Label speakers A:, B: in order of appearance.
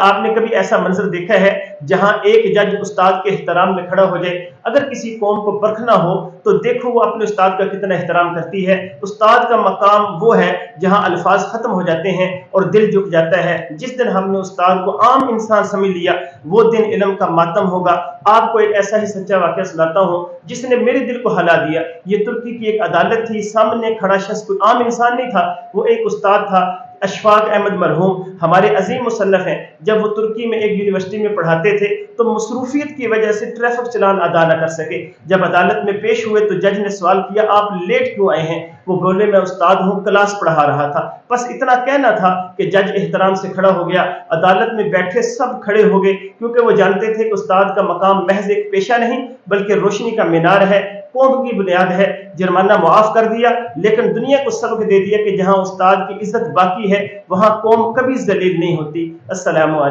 A: आपने कभी ऐसा मंजर देखा है जहां एक जज उस्ताद के एहतराम में खड़ा हो जाए? अगर किसी कौम को परखना हो तो देखो वो अपने उस्ताद का कितना एहतराम करती है। उस्ताद का मकाम वो है जहां अल्फाज खत्म हो जाते हैं और दिल झुक जाता है। जिस दिन हमने उस्ताद को आम इंसान समझ लिया वो दिन इल्म का मातम होगा। आपको एक ऐसा ही सच्चा वाकया सुनाता हूँ जिसने मेरे दिल को हिला दिया। ये तुर्की की एक अदालत थी, सामने खड़ा शख्स कोई आम इंसान नहीं था, वो एक उस्ताद था, अशफाक अहमद मरहूम, हमारे अजीम मुसन्नफ हैं। जब वो तुर्की में एक यूनिवर्सिटी में पढ़ाते थे तो मसरूफियत की वजह से ट्रैफिक चलान अदा न कर सके। जब अदालत में पेश हुए तो जज ने सवाल किया, आप लेट क्यों आए हैं? वो बोले, मैं उस्ताद हूँ, क्लास पढ़ा रहा था। बस इतना कहना था कि जज एहतराम से खड़ा हो गया। अदालत में बैठे सब खड़े हो गए क्योंकि वो जानते थे कि उस्ताद का मकाम महज एक पेशा नहीं बल्कि रोशनी का मीनार है, कौम की बुनियाद है। जुर्माना मुआफ कर दिया, लेकिन दुनिया को सबक दे दिया कि जहां उस्ताद की इज्जत बाकी है वहां कौम कभी जलील नहीं होती। अस्सलामु अलैकुम।